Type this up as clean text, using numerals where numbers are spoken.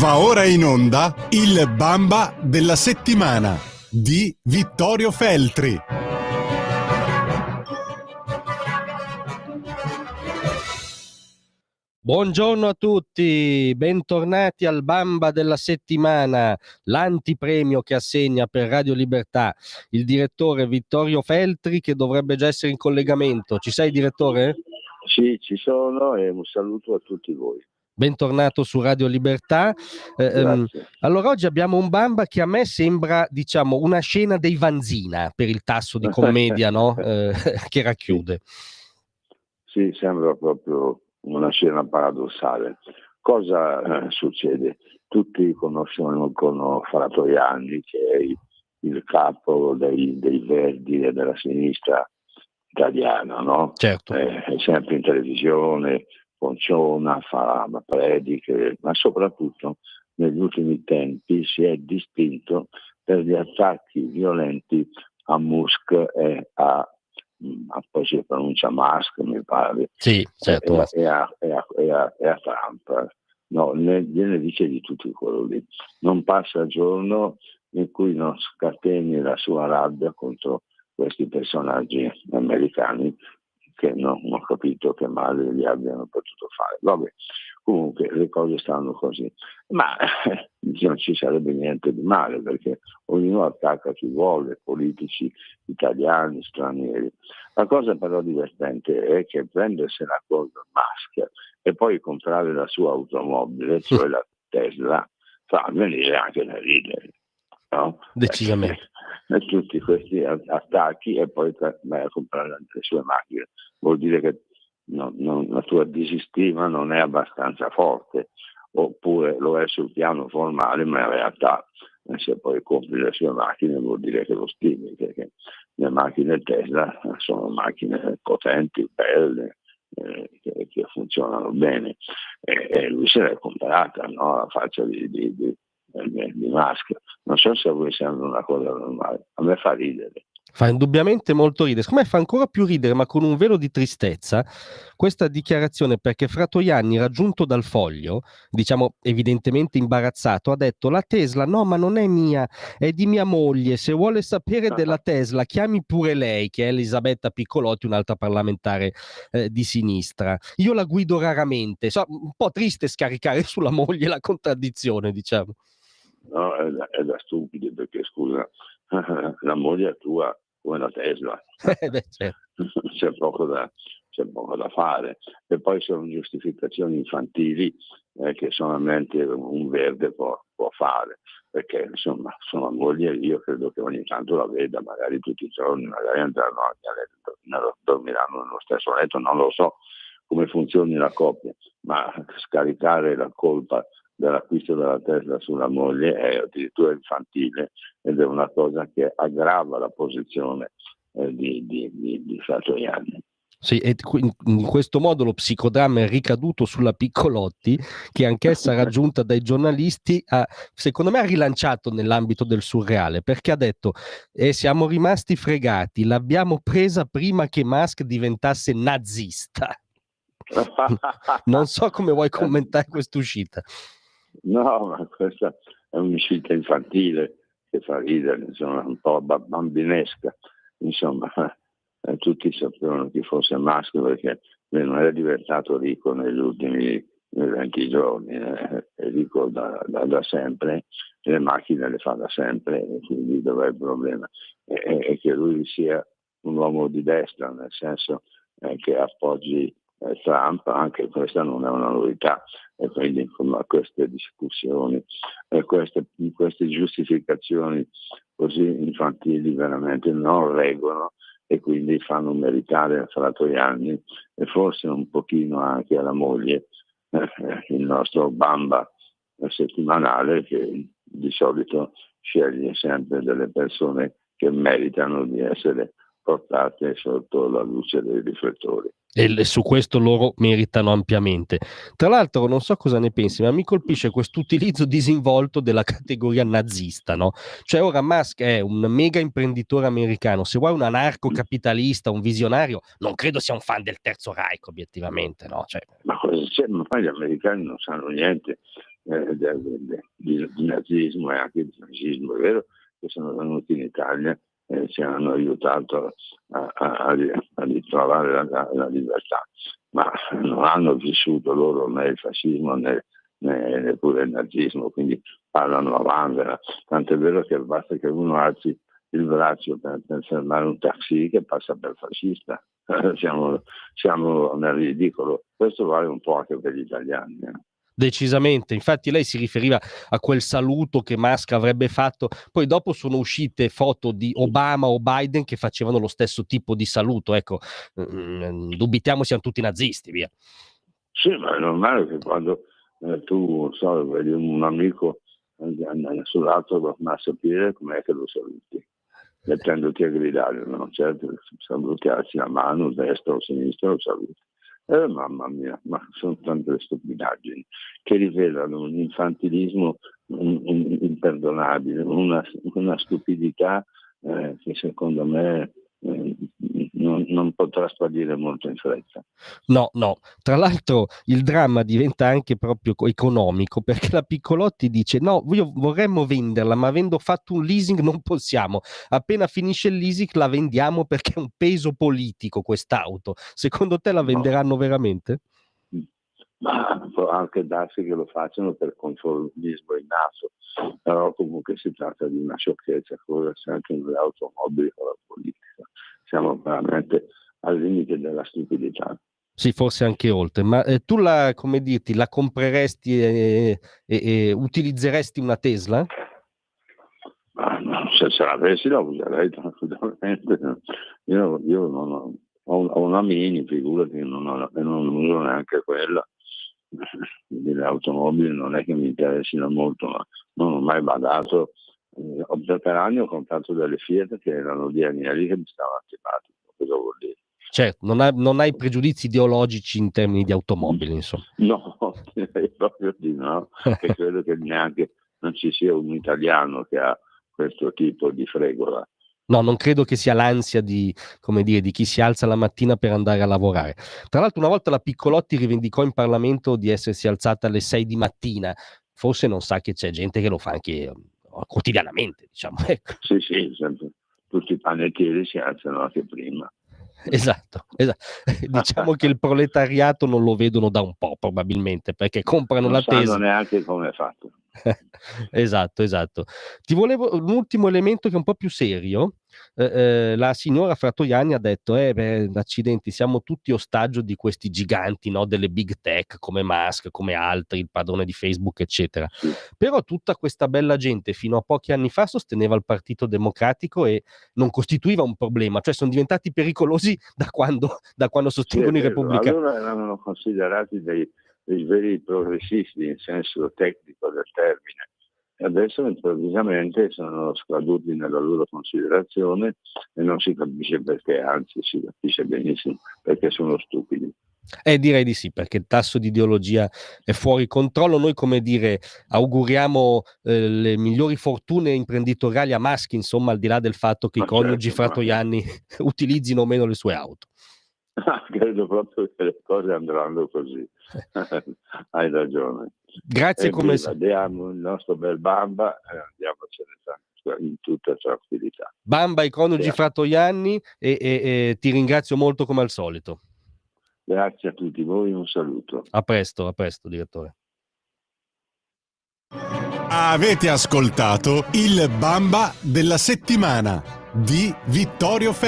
Va ora in onda il Bamba della settimana di Vittorio Feltri. Buongiorno a tutti, bentornati al Bamba della settimana, l'antipremio che assegna per Radio Libertà il direttore Vittorio Feltri, che dovrebbe già essere in collegamento. Ci sei, direttore? Sì, ci sono, e un saluto a tutti voi. Bentornato su Radio Libertà. Grazie. Allora, oggi abbiamo un Bamba che a me sembra, diciamo, una scena dei Vanzina per il tasso di commedia, no? Che racchiude. Sì, sembra proprio una scena paradossale. Cosa succede? Tutti conoscono Fratoianni, che è il capo dei Verdi e della sinistra italiana, no? Certo. È sempre in televisione, funziona, fa prediche, ma soprattutto negli ultimi tempi si è distinto per gli attacchi violenti a Musk e poi si pronuncia Musk, mi pare, Sì, certo. e a Trump. No, gliene dice di tutti quello lì. Non passa giorno in cui non scateni la sua rabbia contro questi personaggi americani che non ho capito che male gli abbiano potuto fare. Vabbè, comunque le cose stanno così. Ma non ci sarebbe niente di male, perché ognuno attacca chi vuole, politici italiani, stranieri. La cosa però divertente è che prendersela con Musk e poi comprare la sua automobile, cioè la Tesla, fa venire anche da ridere. No? Decisamente. Tutti questi attacchi e poi vai a comprare le sue macchine. Vuol dire che la tua disistima non è abbastanza forte, oppure lo è sul piano formale, ma in realtà se poi compri le sue macchine vuol dire che lo stimi, perché le macchine Tesla sono macchine potenti, belle, che funzionano bene, e lui se l'è comprata, no? La faccia di Musk. Non so se a voi sembra una cosa normale, a me fa ridere. Fa indubbiamente molto ridere. Secondo me fa ancora più ridere, ma con un velo di tristezza, questa dichiarazione, perché Fratoianni, raggiunto dal Foglio, diciamo evidentemente imbarazzato, ha detto: la Tesla no, ma non è mia, è di mia moglie, se vuole sapere della Tesla chiami pure lei, che è Elisabetta Piccolotti, un'altra parlamentare di sinistra. Io la guido raramente. Un po' triste scaricare sulla moglie la contraddizione, diciamo. No, è da stupidi, perché scusa, la moglie è tua come la Tesla. Certo. C'è poco da fare. E poi sono giustificazioni infantili che solamente un verde può fare, perché insomma sono moglie, io credo che ogni tanto la veda, magari tutti i giorni, magari andranno anche a letto, dormiranno nello stesso letto, non lo so come funzioni la coppia, ma scaricare la colpa dell'acquisto della Tesla sulla moglie è addirittura infantile, ed è una cosa che aggrava la posizione di Fratoianni. Sì, e in questo modo lo psicodramma è ricaduto sulla Piccolotti, che anch'essa raggiunta dai giornalisti secondo me ha rilanciato nell'ambito del surreale, perché ha detto siamo rimasti fregati, l'abbiamo presa prima che Musk diventasse nazista. Non so come vuoi commentare quest'uscita. No, ma questa è un'uscita infantile che fa ridere, insomma, un po' bambinesca, insomma. Tutti sapevano chi fosse Musk, perché non è diventato ricco negli ultimi 20 giorni, è ricco da sempre, le macchine le fa da sempre, e quindi dov'è il problema? È che lui sia un uomo di destra, nel senso che appoggi Trump, anche questa non è una novità, e quindi insomma, queste discussioni, queste giustificazioni così infantili veramente non reggono, e quindi fanno meritare a Fratoianni e forse un pochino anche alla moglie il nostro Bamba settimanale, che di solito sceglie sempre delle persone che meritano di essere portate sotto la luce dei riflettori. E su questo loro meritano ampiamente. Tra l'altro, non so cosa ne pensi, ma mi colpisce questo utilizzo disinvolto della categoria nazista, no? Cioè ora Musk è un mega imprenditore americano, se vuoi un anarcocapitalista, un visionario, non credo sia un fan del Terzo Reich, obiettivamente, no? Cioè... Ma cosa c'è? Ma poi gli americani non sanno niente di nazismo e anche di fascismo. È vero che sono venuti in Italia e ci hanno aiutato a ritrovare la libertà, ma non hanno vissuto loro né il fascismo né neppure il nazismo, quindi parlano a vanvera. Tant'è vero che basta che uno alzi il braccio per fermare un taxi che passa per fascista. Siamo nel ridicolo. Questo vale un po' anche per gli italiani. Decisamente, infatti lei si riferiva a quel saluto che Musk avrebbe fatto, poi dopo sono uscite foto di Obama o Biden che facevano lo stesso tipo di saluto, ecco, dubitiamo siano tutti nazisti, via. Sì, ma è normale che quando tu vedi un amico sull'altro marciapiede, com'è che lo saluti? Mettendoti a gridare, no? Certo, saluti, alzi la mano, destra o sinistra, lo saluti. Mamma mia, ma sono tante le stupidaggini che rivelano un infantilismo imperdonabile, una stupidità che secondo me non potrà sparire molto in fretta. No, tra l'altro il dramma diventa anche proprio economico, perché la Piccolotti dice no, vorremmo venderla, ma avendo fatto un leasing non possiamo, appena finisce il leasing la vendiamo perché è un peso politico quest'auto. Secondo te la venderanno veramente? Ma può anche darsi che lo facciano per conformismo innato, però comunque si tratta di una sciocchezza, cosa anche nelle automobili con la politica. Siamo veramente al limite della stupidità. Sì, forse anche oltre, ma tu la compreresti e utilizzeresti una Tesla? Ma no, se ce l'avessi la userei tranquillamente. Io non ho una Mini, figurati, non uso neanche quella. Le automobili non è che mi interessino molto, ma non ho mai badato. Per anni ho comprato delle Fiat che erano di Agnelli che mi stavano antipatico. Cosa vuol dire? Certo, non hai pregiudizi ideologici in termini di automobili, insomma. No, direi proprio di no, e credo che neanche non ci sia un italiano che ha questo tipo di fregola. No, non credo che sia l'ansia di chi si alza la mattina per andare a lavorare. Tra l'altro una volta la Piccolotti rivendicò in Parlamento di essersi alzata alle 6 di mattina, forse non sa che c'è gente che lo fa anche quotidianamente, diciamo. Ecco. Sì, sempre. Tutti i panettieri si alzano anche prima. Esatto. Diciamo che il proletariato non lo vedono da un po', probabilmente, perché comprano non la Tesla. Non sanno neanche come è fatto. Esatto. Ti volevo un ultimo elemento che è un po' più serio. La signora Fratoianni ha detto accidenti, siamo tutti ostaggio di questi giganti, no, delle big tech come Musk, come altri, il padrone di Facebook eccetera. Sì. Però tutta questa bella gente fino a pochi anni fa sosteneva il Partito Democratico e non costituiva un problema, cioè sono diventati pericolosi da quando sostengono i repubblicani. Allora erano considerati dei veri progressisti in senso tecnico del termine. Adesso improvvisamente sono scaduti nella loro considerazione e non si capisce perché, anzi si capisce benissimo perché sono stupidi. Direi di sì, perché il tasso di ideologia è fuori controllo. Noi, auguriamo le migliori fortune imprenditoriali a Musk, insomma, al di là del fatto che i coniugi Fratoianni utilizzino o meno le sue auto. Credo proprio che le cose andranno così. Hai ragione. Grazie come sempre. Diamo il nostro bel Bamba e andiamocene in tutta tranquillità. Bamba i coniugi Fratoianni e ti ringrazio molto come al solito. Grazie a tutti voi, un saluto. A presto, direttore. Avete ascoltato il Bamba della settimana di Vittorio Ferro.